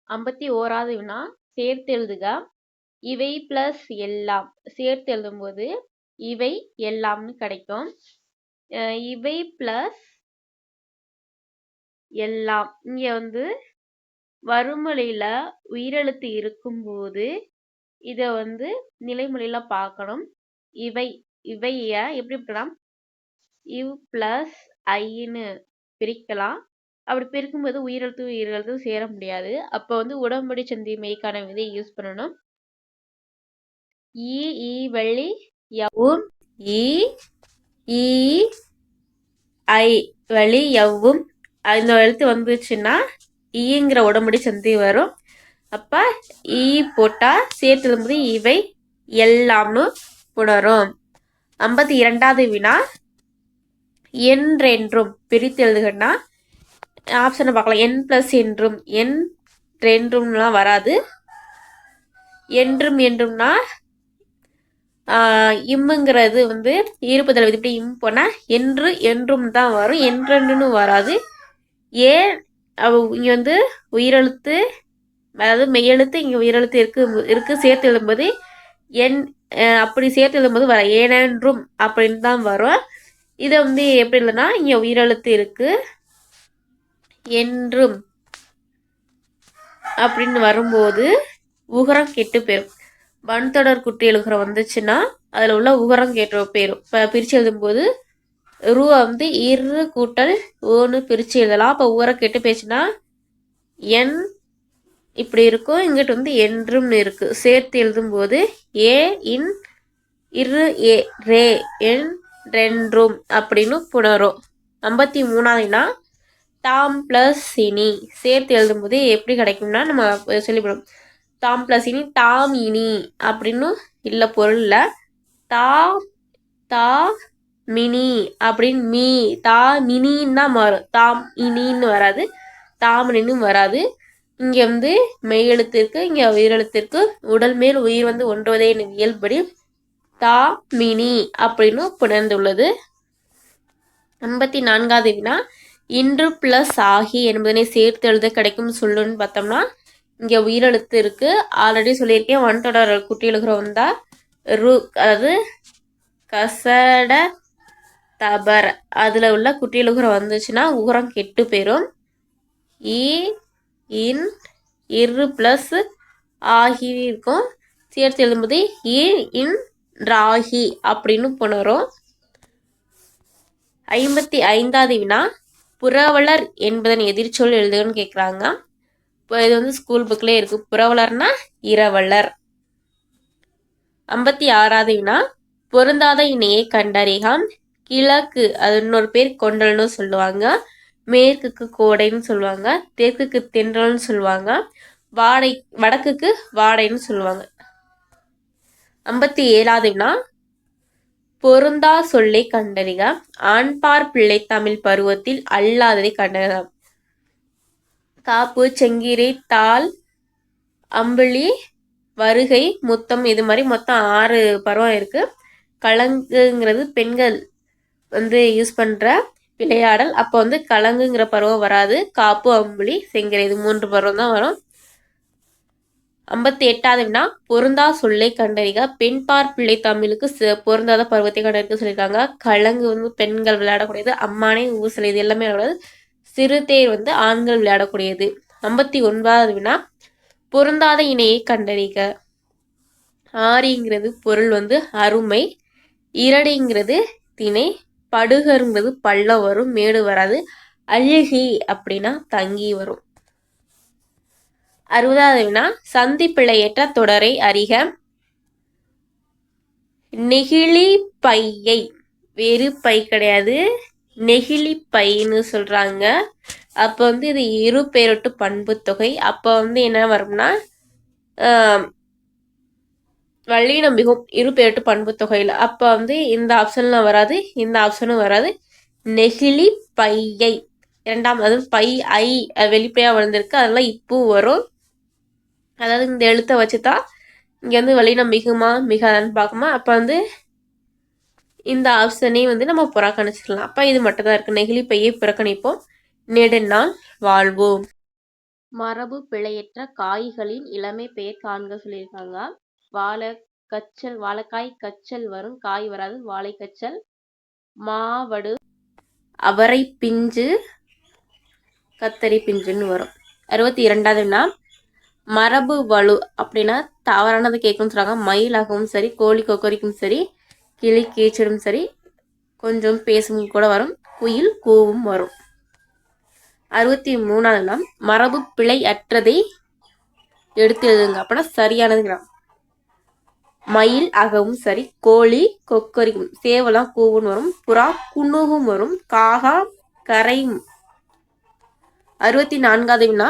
51வது வினா சேர்த்து எழுதுக. இவை பிளஸ் எல்லாம் சேர்த்து எழுதும்போது இவை எல்லாம்னு கிடைக்கும். இவை பிளஸ் எல்லாம் இங்க வந்து வறுமொழியில உயிரெழுத்து இருக்கும்போது இத வந்து நிலைமொழியில பார்க்கணும். இவைய எப்படி பிரிக்கலாம்? இவ் பிளஸ் ஐன்னு பிரிக்கலாம். அப்படி பிரிக்கும்போது உயிரெழுத்து சேர முடியாது. அப்போ வந்து உடம்படி சந்தி மெய்க்கான விதையை யூஸ் பண்ணணும். ஈ வழி யவும் ஈ ஐ வழி யவும் இந்த எழுத்து வந்துச்சுன்னா ஈங்கிற உடம்படி சந்தி வரும். அப்ப ஈ போட்டா சேர்த்து எழுதும்போது இவை எல்லாம்னு புணரும். 52வது வினா என்றென்றும் பிரித்து எழுதுகன்னா ஆப்ஷனை பார்க்கலாம். என் பிளஸ் என்றும் என்றென்றும்லாம் வராது. என்றும் என்றும்னா இம்முங்கிறது வந்து இருப்புதல் விதி இப்படி இம் போனா என்று என்றும் தான் வரும். என்றென்றுன்னு வராது. ஏன் இங்க வந்து உயிரெழுத்து அதாவது மெய்யெழுத்து இங்க உயிரெழுத்து இருக்கு சேர்த்து எழுதும்போது அப்படி சேர்த்து எழுதும்போது வர ஏனென்றும் அப்படின்னு தான் வரும். இதை வந்து எப்படி இல்லைன்னா இங்க உயிரெழுத்து இருக்கு என்றும் அப்படின்னு வரும்போது உகரம் கெட்டு போயிடும். வன்தொடர் குட்டி எழுகிற வந்துச்சுன்னா அதில் உள்ள உகரம் கெட்டு போயிடும். இப்போ பிரித்து எழுதும்போது ரூவை வந்து இரு கூட்டல் ஓன்னு பிரித்து எழுதலாம். அப்போ உகரம் கெட்டு போயிடுச்சுன்னா என் இப்படி இருக்கும். இங்கிட்டு வந்து என்றும்னு இருக்கு. சேர்த்து எழுதும்போது ஏ இன் இரு ஏ ரே என் ரென்றும் அப்படின்னு புணரும். 53வது டாம் பிளஸ் இனி சேர்த்து எழுதும்போது எப்படி கிடைக்கும்னா நம்ம சொல்லிவிடும். தாம் பிளஸ் இனி டாம் இனி அப்படின்னு இல்லை பொருள்ல தா மினி அப்படின்னு மீ தா மினின்னு தான் மாறும். தாம் இனின்னு வராது, தாமினின்னு வராது. இங்க வந்து மெய்யெழுத்திற்கு இங்க உயிரெழுத்திற்கு உடல் மேல் உயிர் வந்து ஒன்றுவதே இயல்படி தா மினி அப்படின்னு புணர்ந்துள்ளது. 54வது வினா இன்று பிளஸ் ஆகி என்பதனை சேர்த்து எழுத கிடைக்கும் சொல்லுன்னு பார்த்தோம்னா இங்க உயிரெழுத்து இருக்கு. ஆல்ரெடி சொல்லியிருக்கேன். வன்தொடர் குட்டி எழுகிற வந்தா ரு அதாவது கசட தபர அதுல உள்ள குட்டி எழுகிற வந்துச்சுன்னா உகரம் கெட்டு போயிடும். இன் இரு பிளஸ் ஆகி இருக்கும். சேர்த்து எழுதும்போது இன் ராகி அப்படின்னு புணரும். 55வது வினா புரவலர் என்பதன் எதிர்ச்சொல் எழுதுன்னு கேட்குறாங்க. இப்போ இது வந்து ஸ்கூல் புக்லேயே இருக்கு. புரவலர்னா இரவலர். 56வது வினா பொருந்தாத இணையை கண்டறிகாம். கிழக்கு அது இன்னொரு பேர் கொண்டல்னு சொல்லுவாங்க. மேற்குக்கு கோடைன்னு சொல்லுவாங்க. தெற்குக்கு தென்றல்னு சொல்லுவாங்க. வடக்குக்கு வாடைன்னு சொல்லுவாங்க. 57வது வினா பொருந்தா சொல்லை கண்டறிக. ஆண்பார் பிள்ளை தமிழ் பருவத்தில் அல்லாததை கண்டறிக. காப்பு, செங்கீரை, தாள், அம்புலி, வருகை, முத்தம் இது மாதிரி மொத்தம் 6 பருவம் இருக்கு. கலங்குங்கிறது பெண்கள் வந்து யூஸ் பண்ற விளையாடல். அப்போ வந்து கலங்குங்கிற பருவம் வராது. காப்பு, அம்புலி, செங்கீரை இது 3 பருவம் தான் வரும். 58வது வினா பொருந்தா சொல்லை கண்டறிக. பெண்பார் பிள்ளை தமிழுக்கு பொருந்தாத பருவத்தை கண்டறிக்க சொல்லியிருக்காங்க. கலங்கு வந்து பெண்கள் விளையாடக்கூடியது. அம்மானை ஊசல் இது எல்லாமே விளையாடுறது. சிறுதேர் வந்து ஆண்கள் விளையாடக்கூடியது. 59வது வினா பொருந்தாத இணையை கண்டறிக. ஆரிங்கிறது பொருள் வந்து அருமை. இரடிங்கிறது திணை. படுகருங்கிறது பள்ளம் வரும், மேடு வராது. அழுகி அப்படின்னா தங்கி வரும். 60வது வினா சந்தி பிழையற்ற தொடரை அறிக. நெகிழி பையை வேறு பை கிடையாது, நெகிழி பைன்னு சொல்றாங்க. அப்போ வந்து இது இரு பெயரொட்டு பண்பு தொகை. அப்போ வந்து என்ன வரும்னா வல்லினம் மிகும் இரு பெயரொட்டு பண்பு தொகையில். அப்போ வந்து இந்த ஆப்ஷன்லாம் வராது, இந்த ஆப்ஷனும் வராது. நெகிழி பையை இரண்டாம் அதாவது பை ஐ வெளிப்படையாக வளர்ந்துருக்கு. அதெல்லாம் இப்போ வரும். அதாவது இந்த எழுத்தை வச்சு தான் இங்கே வந்து வல்லினம் மிகுமா மிகாதான்னு பார்க்குமா. அப்போ வந்து இந்த ஆப்ஷனையும் வந்து நம்ம புறக்கணிச்சிடலாம். அப்போ இது மட்டும் தான் இருக்குது. நெகிழி பையை புறக்கணிப்போம். நெடுநாள் வாழ்வோம். மரபு பிழையற்ற காய்களின் இளமை பெயர் காண்க சொல்லியிருக்காங்க. வாழைக்காய் கச்சல் வரும், காய் வராது, வாழை கச்சல். மாவடு அவரை பிஞ்சு, கத்தரி பிஞ்சுன்னு வரும். 62வது வினா, மரபு வலு அப்படின்னா தவறானது கேட்கும்னு சொல்றாங்க. மயிலாகவும் சரி, கோழி கொக்கரிக்கும் சரி, கிளி கீச்சிடும் சரி, கொஞ்சம் பேசும் கூட வரும், குயில் கூவும் வரும். 63வது வினா, மரபு பிழை அற்றதை எடுத்து எழுதுங்க அப்படின்னா சரியானது. மயில் அகவும் சரி, கோழி கொக்கரிக்கும், சேவலாம் கூவும் வரும், புறா குணுகும் வரும், காகா கரையும். 64வது வினா,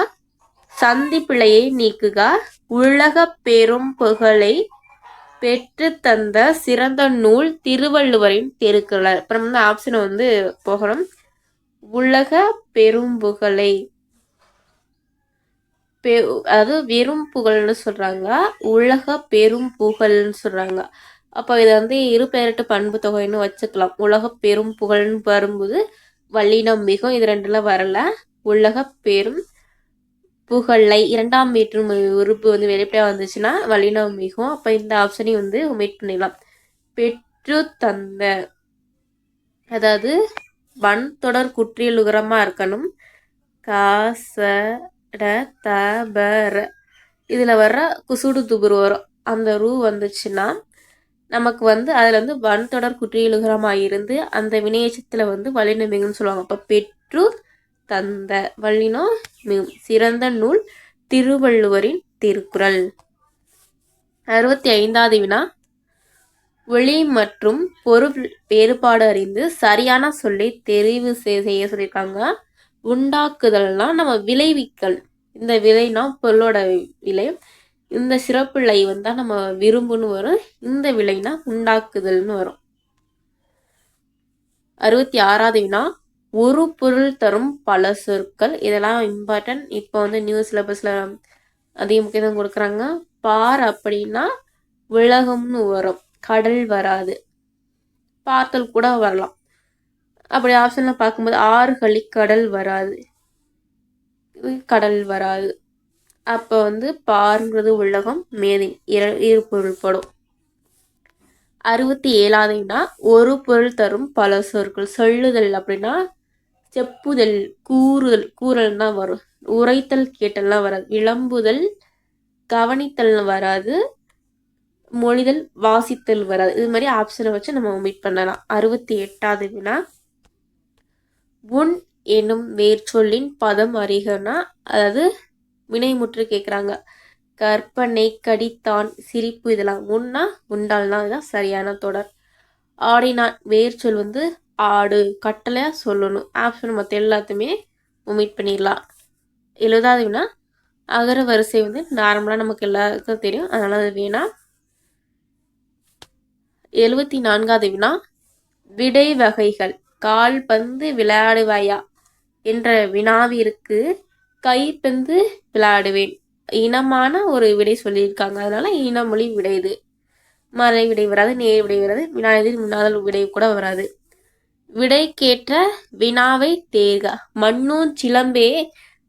சந்தி பிழையை நீக்குக, உலக பெரும் புகழை பெற்று தந்த சிறந்த நூல் திருவள்ளுவரின் திருக்குறள். அப்புறம் ஆப்ஷன் போகணும். உலக பெரும்புகழை, அதாவது வெறும் புகழ்னு சொல்றாங்க, உலக பெரும் புகழ்னு சொல்றாங்க. அப்போ இதை இரு பெயரிட்டு பண்பு தொகைன்னு வச்சுக்கலாம். உலக பெரும் புகழ்னு வரும்போது வல்லினம் மிகும், இது ரெண்டுல வரல. உலக பெரும் புகழை இரண்டாம் வேற்று உறுப்பு வெளிப்படையா வந்துச்சுன்னா வல்லினம் மிகும். அப்ப இந்த ஆப்ஷனையும் ஒமிட் பண்ணிடலாம். பெற்று தந்த, அதாவது வன் தொடர் குற்றியலுகரமா இருக்கணும். இதுல வர்ற குசுடு துபுரு வரும். அந்த ரூ வந்துச்சுன்னா நமக்கு அதுல வன் தொடர் குற்றியலுகரமா இருந்து அந்த வினையச்சத்துல வல்லினம் மிகுன்னு சொல்லுவாங்க. அப்ப பெற்று தந்த, வல்லினம் மிகும். சிறந்த நூல் திருவள்ளுவரின் திருக்குறள். 65வது வினா, ஒளி மற்றும் பொருள் வேறுபாடு அறிந்து சரியான சொல்லை தெரிவு செய்ய சொல்லியிருக்காங்க. உண்டாக்குதல்னா நம்ம விளைவிக்கல், இந்த விலைனா பொருளோட விலை, இந்த சிறப்பிழை நம்ம விரும்புன்னு வரும், இந்த விலைனா உண்டாக்குதல்னு வரும். 66வது வினா, ஒரு பொருள் தரும் பல சொற்கள். இதெல்லாம் இம்பார்ட்டன்ட். இப்போ நியூ சிலபஸ்ல அதிக முக்கியத்துவம் கொடுக்குறாங்க. பார் அப்படின்னா உலகம்னு வரும், கடல் வராது. பார்த்தல் கூட வரலாம். அப்படி ஆப்ஷன்ல பார்க்கும்போது ஆறுகளி கடல் வராது, கடல் வராது. அப்போ பார்ங்கிறது உலகம், மேதை இரு பொருள் படும். 67வது வினா, ஒரு பொருள் தரும் பல சொற்கள். சொல்லுதல் அப்படின்னா செப்புதல், கூறல் தான் வரும். உரைத்தல் கேட்டல்லாம் வராது. விளம்புதல் கவனித்தல் வராது. மொழிதல் வாசித்தல் வராது. இது மாதிரி ஆப்ஷனை வச்சு நம்ம ஒமிட் பண்ணலாம். 68வது வினா, உன் என்னும் வேர்ச்சொல்லின் பதம் அறிகனா, அதாவது வினைமுற்று கேட்குறாங்க. கற்பனை, கடித்தான், சிரிப்பு, இதெல்லாம் உன்னா உண்டால்னா இதுதான் சரியான தொடர். ஆடினான் வேர்ச்சொல் ஆடு, கட்டளையா சொல்லணும். ஆப்ஷன் மற்ற எல்லாத்தையுமே ஒமிட் பண்ணிடலாம். 70வது வினா, அகர வரிசை நார்மலாக நமக்கு எல்லாருக்கும் தெரியும், அதனால அது வேணாம். 74வது வினா, விடை வகைகள். கால்பந்து விளையாடுவாயா என்ற வினாவிற்கு கைப்பந்து விளையாடுவேன் இனமான ஒரு விடை சொல்லியிருக்காங்க. அதனால இனமொழி விடை. இது மறை விடை வராது, நேர் விடை வராது, வினாயதில் வினாதல் விடை கூட வராது. விடைக்கேற்ற வினாவை தேர்க. மண்ணூன் சிலம்பே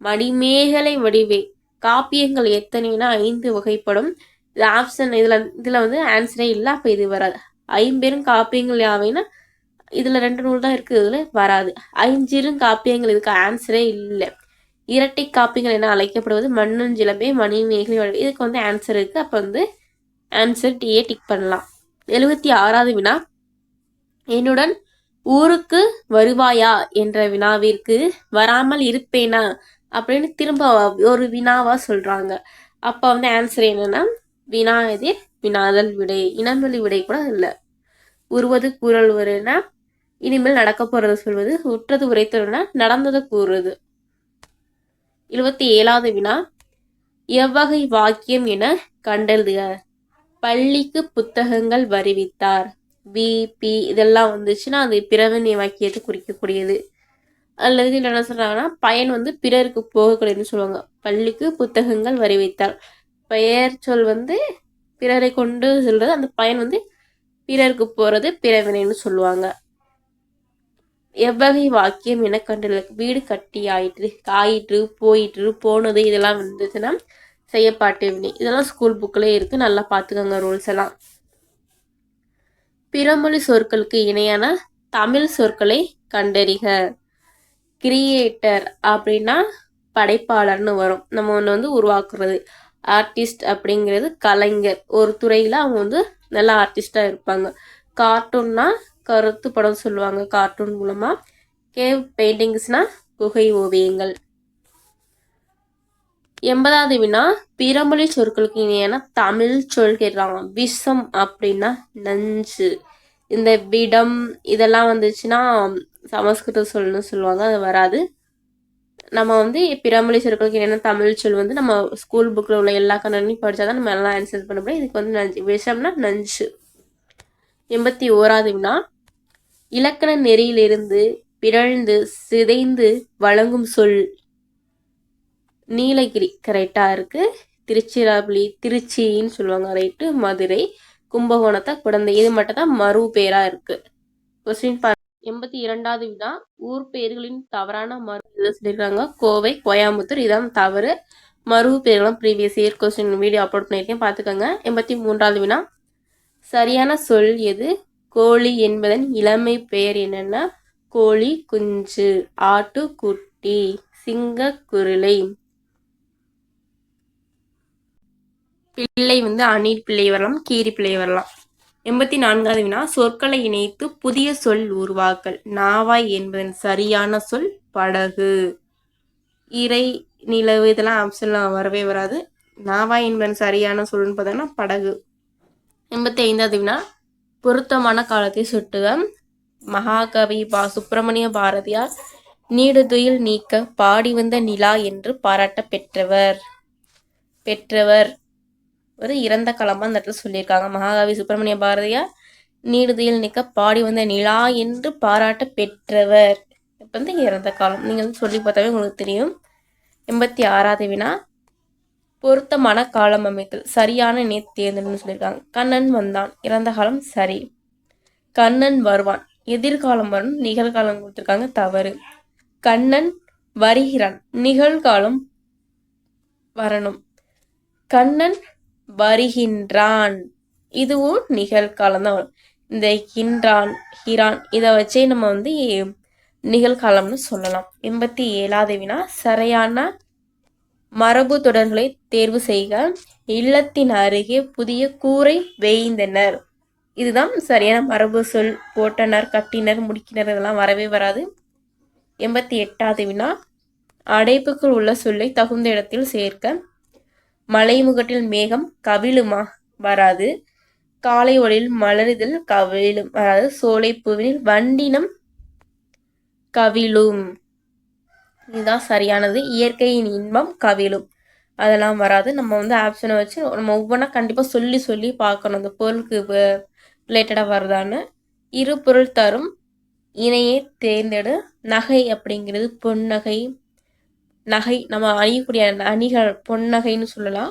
மணிமேகலை வடிவே. காப்பியங்கள் எத்தனைனா 5 வகைப்படும். இது ஆப்ஷன், இதுல ஆன்சரே இல்லை. அப்ப இது வராது. 50 காப்பியங்கள் யாவைனா இதுல 2 நூல் தான் இருக்கு, இதுல வராது. 5 காப்பியங்கள், இதுக்கு ஆன்சரே இல்லை. இரட்டை காப்பியங்கள் என அழைக்கப்படுவது மண்ணும் சிலம்பே மணிமேகலை வடிவே. இதுக்கு ஆன்சர் இருக்கு. அப்ப ஆன்சர் டிஏ டிக் பண்ணலாம். 76வது வினா, என்னுடன் ஊருக்கு வருவாயா என்ற வினாவிற்கு வராமல் இருப்பேனா அப்படின்னு திரும்ப ஒரு வினாவா சொல்றாங்க. அப்ப ஆன்சர் என்னன்னா வினா எதிர் வினாதல் விடை, இனமொழி விடை கூட இல்லை. உருவது கூறல் வருனா இனிமேல் நடக்க போறது சொல்வது, உற்றது உரைத்தல்னா நடந்ததை கூறுறது. 77வது வினா, எவ்வகை வாக்கியம் என கண்டெழுதுக. பள்ளிக்கு புத்தகங்கள் வருவித்தார். பிபி இதெல்லாம் வந்துச்சுன்னா அது பிறவினை வாக்கியத்தை குறிக்கக்கூடியது. அல்லது என்ன சொல்றாங்கன்னா பயன் பிறருக்கு போகக்கூடியதுன்னு சொல்லுவாங்க. பள்ளிக்கு புத்தகங்கள் வருவித்தார், பெயர் சொல் பிறரை கொண்டு சொல்றது, அந்த பயன் பிறருக்கு போறது பிறவினைன்னு சொல்லுவாங்க. எவ்வகை வாக்கியம் என கண்டுள்ளது. வீடு கட்டி ஆயிற்று, ஆயிற்று, போயிற்று, போனது, இதெல்லாம் வந்துச்சுன்னா செய்யப்பாட்டு வினை. இதெல்லாம் ஸ்கூல் புக்கில் இருக்குது, நல்லா பார்த்துக்கோங்க ரூல்ஸ் எல்லாம். பிறமொழி சொற்களுக்கு இணையான தமிழ் சொற்களை கண்டறிக. கிரியேட்டர் அப்படின்னா படைப்பாளர்னு வரும். நம்ம ஒன்று வந்து உருவாக்குறது. ஆர்டிஸ்ட் அப்படிங்கிறது கலைஞர், ஒரு துறையில் அவங்க வந்து நல்ல ஆர்டிஸ்டாக இருப்பாங்க. கார்ட்டூன்னா கருத்து படம் சொல்லுவாங்க கார்ட்டூன் மூலமாக. கேவ் பெயிண்டிங்ஸ்னா குகை ஓவியங்கள். 80வது வினா, பிறமொழி சொற்களுக்கு இணையான தமிழ் சொல் கேட்கலாம். விஷம் அப்படின்னா நஞ்சு. இந்த விடம் இதெல்லாம் வந்துச்சுன்னா சமஸ்கிருத சொல்னு சொல்லுவாங்க, அது வராது. நம்ம வந்து பிறமொழி சொற்களுக்கு இணையான தமிழ் சொல் வந்து நம்ம ஸ்கூல் புக்கில் உள்ள எல்லா கண்டனையும் படித்தா தான் நம்ம எல்லாம் ஆன்சர் பண்ண முடியும். இதுக்கு வந்து நஞ்சு, விஷம்னா நஞ்சு. 81வது வினா, இலக்கண நெறியிலிருந்து பிறழ்ந்து சிதைந்து வழங்கும் சொல். நீலகிரி கரெக்டாக இருக்குது. திருச்சிராப்பள்ளி, திருச்சின்னு சொல்லுவாங்க ரைட்டு. மதுரை, கும்பகோணத்தை குழந்தை, இது மட்டும் தான் மறு பேராக இருக்குது. கொஸ்டின் 82வது வினா, ஊர் பெயர்களின் தவறான மறு சொல்லியிருக்காங்க. கோவை, கோயம்புத்தூர், இதான் தவறு. மறு பெயர்களும் previous year question video upload பண்ணியிருக்கேன், பார்த்துக்கோங்க. 83வது வினா, சரியான சொல் எது? கோழி என்பதன் இளமை பெயர் என்னன்னா கோழி குஞ்சு, ஆட்டுக்குட்டி, சிங்கக்குருளை. பிள்ளை வந்து அணில் பிள்ளை வரலாம், கீரி பிள்ளை வரலாம். 84வது வினா, சொற்களை இணைத்து புதிய சொல் உருவாக்கல். நாவாய் என்பதன் சரியான சொல் படகு. இறை, நிலவு இதெல்லாம் ஆப்ஷன்லாம் வரவே வராது. நாவாய் என்பதன் சரியான சொல்லுன்னு பார்த்தோம்னா படகு. 85வது வினா, பொருத்தமான காலத்தை சுட்டுக. மகாகவி சுப்பிரமணிய பாரதியார் நீடுதுயில் நீக்க பாடி வந்த நிலா என்று பாராட்ட பெற்றவர் ஒரு இறந்த காலமா அந்த இடத்துல சொல்லியிருக்காங்க. மகாகவி சுப்பிரமணிய பாரதியார் நீடுதுயில் நீக்க பாடி வந்த நிலா என்று பாராட்ட பெற்றவர். இப்போ வந்து இறந்த காலம், நீங்கள் வந்து சொல்லி பார்த்தாவே உங்களுக்கு தெரியும். 86வது வினா, பொருத்தமான காலம் அமைத்தல். சரியான தேர்ந்தெடுன்னு சொல்லியிருக்காங்க. கண்ணன் வந்தான், இறந்த காலம் சரி. கண்ணன் வருவான், எதிர்காலம் வரும், நிகழ்காலம் கொடுத்துருக்காங்க, தவறு. கண்ணன் வருகிறான், நிகழ்காலம் வரணும். கண்ணன் வருகின்றான், இதுவும் நிகழ்காலம் தான் வரும். இந்த ஹின்றான், ஹிரான் இதை வச்சே நம்ம வந்து நிகழ்காலம்னு சொல்லலாம். 87வது வினா, சரியான மரபு தொடர்களை தேர்வு செய்க. இல்லத்தின் அருகே புதிய கூரை வேய்ந்தனர், இதுதான் சரியான மரபு சொல். போட்டனர், கட்டினர், முடிக்கினர் இதெல்லாம் வரவே வராது. 88வது வினா, அடைப்புக்குள் உள்ள சொல்லை தகுந்த இடத்தில் சேர்க்க. மலைமுகட்டில் மேகம் கவிழுமா, வராது. காலை ஒளியில் மலரிதழ் கவிழும், வராது. சோலை பூவினில் வண்டினம் கவிழும், இதுதான் சரியானது. இயற்கையின் இன்பம் கவிழும், அதெல்லாம் வராது. நம்ம வந்து ஆப்ஷனை வச்சு நம்ம ஒவ்வொன்றா கண்டிப்பாக சொல்லி சொல்லி பார்க்கணும், அந்த பொருளுக்கு ரிலேட்டடாக வருதான்னு. இரு பொருள் தரும் இணையை தேர்ந்தெடு. நகை அப்படிங்கிறது பொன்னகை. நகை நம்ம அணியக்கூடிய அணிகள் பொன்னகைன்னு சொல்லலாம்.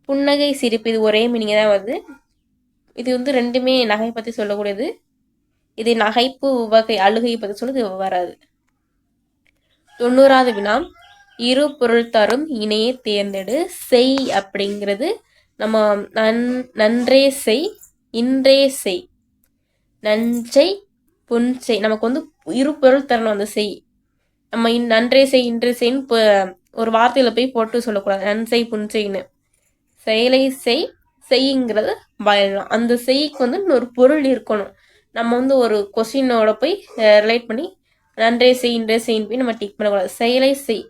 புன்னகை, சிரிப்பு இது ஒரே மீனிங் தான் வருது. இது வந்து ரெண்டுமே நகை பற்றி சொல்லக்கூடியது. இது நகைப்பு வகை அழுகை பற்றி சொல்லுது, வராது. 90வது வினா, இரு பொருள் தரும் இணையை தேர்ந்தெடு. செய் அப்படிங்கிறது நம்ம நன்றே செய், இன்றே செய். நஞ்சை, புன்செய், நமக்கு வந்து இரு பொருள் தரணும் அந்த செய். நம்ம நன்றே செய், இன்றே செய்ன்னு ஒரு வார்த்தையில் போய் போட்டு சொல்லக்கூடாது. நன்செய், புன்செய்ன்னு. செயலை செய், செய்யுங்கிறது வயலாம். அந்த செய்க்கு வந்து ஒரு பொருள் இருக்கணும். நம்ம வந்து ஒரு கொஸ்டினோட போய் ரிலேட் பண்ணி நன்றே செய், இன்றே செய்ன்னு போய் நம்ம டிக் பண்ணக்கூடாது. செயலை செய்,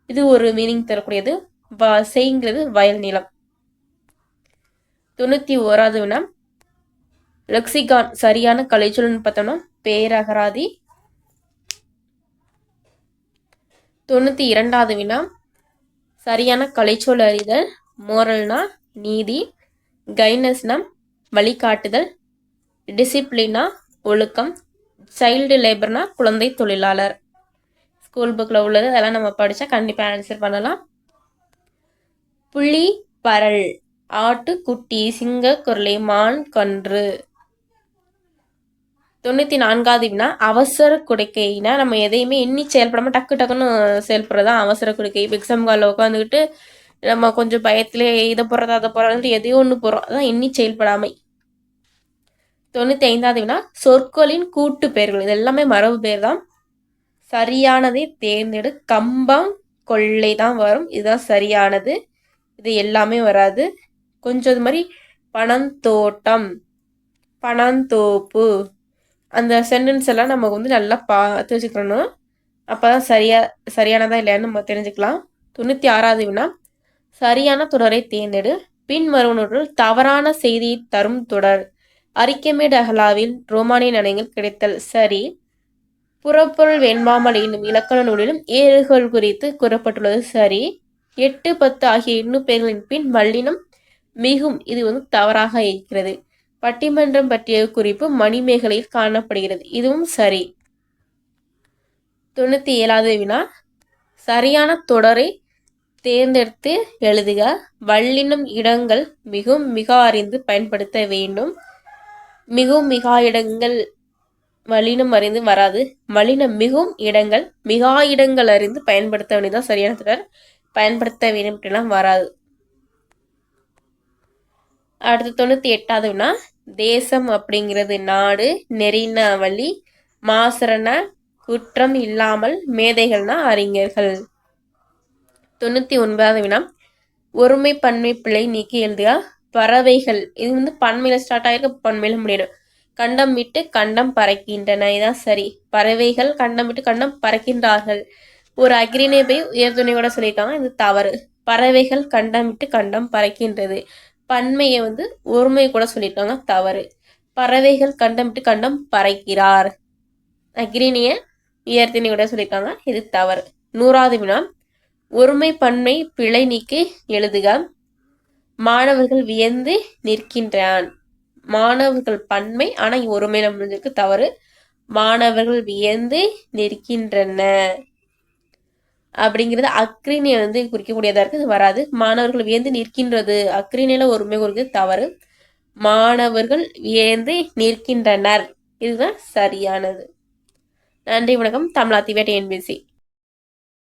இது ஒரு மீனிங் தரக்கூடியது. செய்ங்கிறது வயல் நிலம். 91வது வினா, லெக்சிகான் சரியான கலைச்சொல்னு பார்த்தோம்னா பேரகராதி. 92வது வினா, சரியான கலைச்சொல் அறிதல். மோரல்னா நீதி, கைனஸ்னா வழிகாட்டுதல், டிசிப்ளினா ஒழுக்கம், சைல்டு லேபர்னா குழந்தை தொழிலாளர். ஸ்கூல் புக்கில் உள்ளது, அதெல்லாம் நம்ம படித்தா கண்டிப்பாக ஆன்சர் பண்ணலாம். புலி, பரல், ஆட்டு, குட்டி, சிங்க, குரலை, மான், கன்று. 94வது வினா அவசர குடுக்கைனா நம்ம எதையுமே எண்ணி செயல்படாமல் டக்குன்னு செயல்படுறதான் அவசர குடுக்கை. இப்போ எக்ஸாம் காலில் உட்காந்துக்கிட்டு நம்ம கொஞ்சம் பயத்திலே இதை போடுறதா அதை போடுறதுன்ட்டு எதையோ ஒன்று போகிறோம், அதான் எண்ணி செயல்படாமை. 95வது வினா சொற்களின் கூட்டு பெயர்கள். இது எல்லாமே மரபு பெயர் தான். சரியானதை தேர்ந்தெடு. கம்பம் கொள்ளை தான் வரும், இதுதான் சரியானது. இது எல்லாமே வராது. கொஞ்சம் இது மாதிரி பனந்தோட்டம், பனந்தோப்பு, அந்த சென்டென்ஸ் எல்லாம் நம்ம வந்து நல்லா பார்த்து வச்சுக்கணும். அப்போ தான் சரியானதா இல்லையான்னு நம்ம தெரிஞ்சுக்கலாம். 96வது வினா சரியான தொடரை தேர்ந்தெடு. பின்வருவனொன்றில் தவறான செய்தியை தரும் தொடர். அரிக்கமேடு அகலாவில் ரோமானிய நாணயங்கள் கிடைத்தல் சரி. புறப்பொருள் வெண்பாமல் என்னும் இலக்கண நூலிலும் ஏறுகள் குறித்து கூறப்பட்டுள்ளது சரி. 8, 10 ஆகிய இன்னும் பெயர்களின் பின் வல்லினம் மிகும், இது வந்து தவறாக இருக்கிறது. பட்டிமன்றம் பற்றிய குறிப்பு மணிமேகலையில் காணப்படுகிறது, இதுவும் சரி. 97வது வினா சரியான தொடரை தேர்ந்தெடுத்து எழுதுக. வல்லினம் இடங்கள் மிகவும் மிக அறிந்து பயன்படுத்த வேண்டும். மிகவும் மிகா இடங்கள் வல்லினம் அறிந்து வராது. வல்லினம் மிகவும் இடங்கள் மிகா இடங்கள் அறிந்து பயன்படுத்த வேண்டியதான் சரியான தொடர். பயன்படுத்த வேண்டும் அப்படிலாம் வராது. அடுத்து 98வது வினா தேசம் அப்படிங்கிறது நாடு, நெறின வழி, மாசரன குற்றம் இல்லாமல், மேதைகள்னா அறிஞர்கள். 99வது வினா ஒருமை பன்மை பிழை நீக்கி எழுதுக. பறவைகள், இது வந்து பன்மையில ஸ்டார்ட் ஆகிருக்கு, பன்மையில முடியணும். கண்டம் விட்டு கண்டம் பறக்கின்றன, இதான் சரி. பறவைகள் கண்டம் விட்டு கண்டம் பறக்கின்றார்கள். ஒரு அக்ரிணை போய் உயர்துணையோட சொல்லியிருக்காங்க, இது தவறு. பறவைகள் கண்டம் விட்டு கண்டம் பறக்கின்றது. பன்மையை வந்து ஒருமை கூட சொல்லியிருக்காங்க, தவறு. பறவைகள் கண்டம் விட்டு கண்டம் பறக்கிறார். அக்ரிணிய உயர்திணையோட சொல்லியிருக்காங்க, இது தவறு. 100வது வினா ஒருமை பன்மை பிழை நீக்கி எழுதுக. மாணவர்கள் வியந்து நிற்கின்றான். மாணவர்கள் பன்மை, ஆனா ஒருமையில முடிஞ்சிருக்கு, தவறு. மாணவர்கள் வியந்து நிற்கின்றன அப்படிங்கிறது அக்ரிணியை வந்து குறிக்கக்கூடியதா இருக்கு, இது வராது. மாணவர்கள் வியந்து நிற்கின்றது அக்ரிணியில ஒருமை குறிக்கிறது, தவறு. மாணவர்கள் வியந்து நிற்கின்றனர், இதுதான் சரியானது. நன்றி, வணக்கம். தமிழா திவேட் என்பிசி.